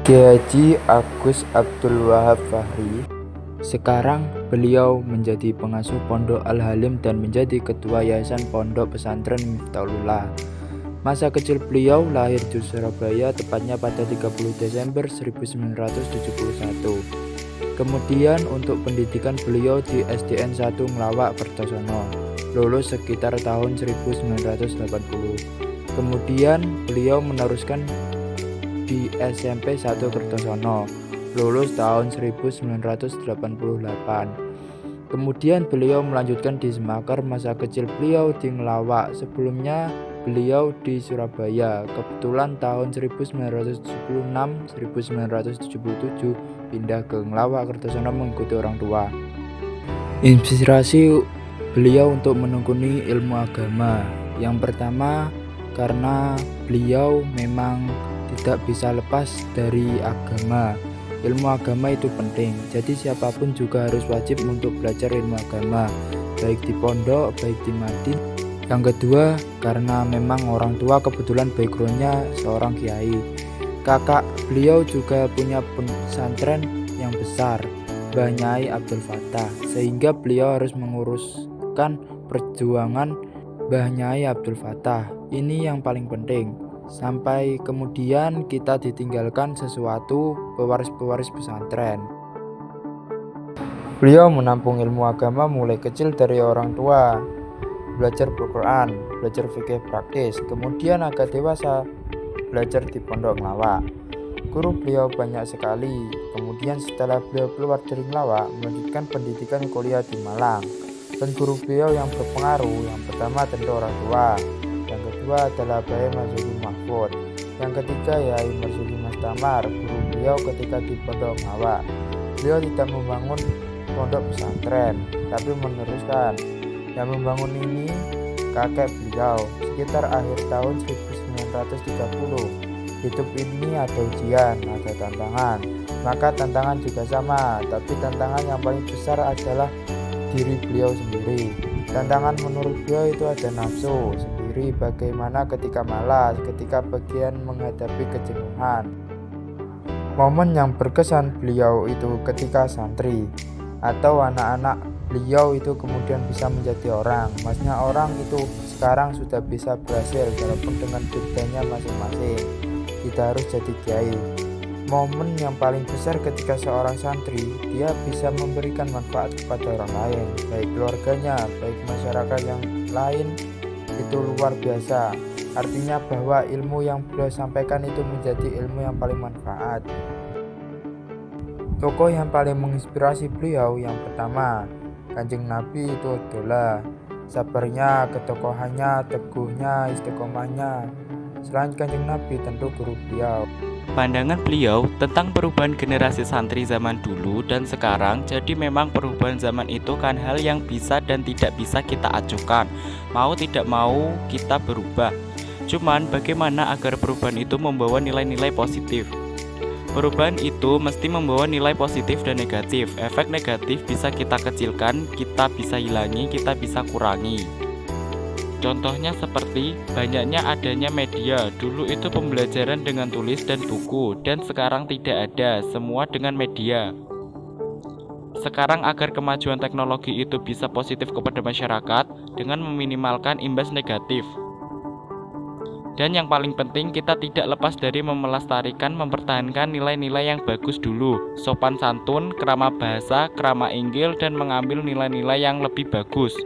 Kiai Haji Agus Abdul Wahab Fahri. Sekarang beliau menjadi pengasuh Pondok Al-Halim dan menjadi ketua Yayasan Pondok Pesantren Miftahullah. Masa kecil beliau lahir di Surabaya tepatnya pada 30 Desember 1971. Kemudian untuk pendidikan beliau di SDN 1 Nglawak Kertosono, lulus sekitar tahun 1980. Kemudian beliau meneruskan di SMP 1 Kertosono, lulus tahun 1988. Kemudian beliau melanjutkan di Semakar. Masa kecil beliau di Nglawak, sebelumnya beliau di Surabaya. Kebetulan tahun 1976-1977 pindah ke Nglawak Kertosono mengikuti orang tua. Inspirasi beliau untuk menekuni ilmu agama, yang pertama karena beliau memang tidak bisa lepas dari agama. Ilmu agama itu penting, jadi siapapun juga harus wajib untuk belajar ilmu agama, baik di pondok, baik di madin. Yang kedua, karena memang orang tua kebetulan backgroundnya seorang kiai. Kakak beliau juga punya pesantren yang besar, Mbah Nyai Abdul Fattah, sehingga beliau harus menguruskan perjuangan Mbah Nyai Abdul Fattah. Ini yang paling penting. Sampai kemudian kita ditinggalkan sesuatu pewaris-pewaris pesantren. Beliau menampung ilmu agama mulai kecil dari orang tua, belajar Al-Quran, belajar fikih praktis, kemudian agak dewasa belajar di Pondok Nglawak. Guru beliau banyak sekali. Kemudian setelah beliau keluar dari Nglawak, melanjutkan pendidikan kuliah di Malang. Dan guru beliau yang berpengaruh, yang pertama tentu orang tua, yang kedua adalah Bayi Marzuki Mahfud, yang ketiga Yai Marzuki Mas Tamar, guru beliau ketika di Pondok Nglawak. Beliau tidak membangun pondok pesantren, tapi meneruskan. Yang membangun ini kakek beliau sekitar akhir tahun 1930. Hidup ini ada ujian, ada tantangan. Maka tantangan juga sama, tapi tantangan yang paling besar adalah diri beliau sendiri. Tantangan menurut beliau itu ada nafsu sendiri, bagaimana ketika malas, ketika bagian menghadapi kejenuhan. Momen yang berkesan beliau itu ketika santri atau anak-anak beliau itu kemudian bisa menjadi orang. Maksudnya orang itu sekarang sudah bisa berhasil walaupun dengan bedanya masing-masing. Kita harus jadi kiai. Momen yang paling besar ketika seorang santri, dia bisa memberikan manfaat kepada orang lain, baik keluarganya, baik masyarakat yang lain, itu luar biasa. Artinya bahwa ilmu yang beliau sampaikan itu menjadi ilmu yang paling manfaat. Tokoh yang paling menginspirasi beliau yang pertama, Kanjeng Nabi itu adalah sabarnya, ketokohannya, teguhnya, istiqomahnya. Selain Kanjeng Nabi tentu guru beliau. Pandangan beliau tentang perubahan generasi santri zaman dulu dan sekarang, jadi memang perubahan zaman itu kan hal yang bisa dan tidak bisa kita acuhkan. Mau tidak mau kita berubah. Cuman bagaimana agar perubahan itu membawa nilai-nilai positif? Perubahan itu mesti membawa nilai positif dan negatif. Efek negatif bisa kita kecilkan, kita bisa hilangi, kita bisa kurangi. Contohnya seperti banyaknya adanya media. Dulu itu pembelajaran dengan tulis dan buku, dan sekarang tidak ada, semua dengan media. Sekarang agar kemajuan teknologi itu bisa positif kepada masyarakat dengan meminimalkan imbas negatif. Dan yang paling penting, kita tidak lepas dari melestarikan, mempertahankan nilai-nilai yang bagus dulu. Sopan santun, krama bahasa, krama inggil, dan mengambil nilai-nilai yang lebih bagus.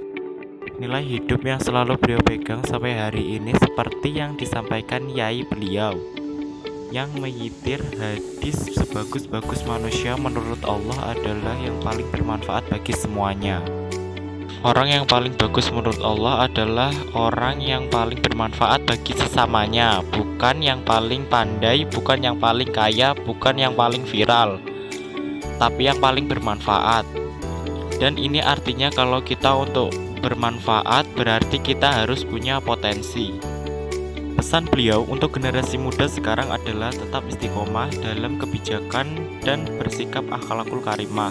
Nilai hidup yang selalu beliau pegang sampai hari ini seperti yang disampaikan yai beliau, yang menyitir hadis sebagus-bagus manusia menurut Allah adalah yang paling bermanfaat bagi semuanya. Orang yang paling bagus menurut Allah adalah orang yang paling bermanfaat bagi sesamanya, bukan yang paling pandai, bukan yang paling kaya, bukan yang paling viral, tapi yang paling bermanfaat. Dan ini artinya kalau kita untuk bermanfaat berarti kita harus punya potensi. Pesan beliau untuk generasi muda sekarang adalah tetap istiqomah dalam kebijakan dan bersikap akhlakul karimah.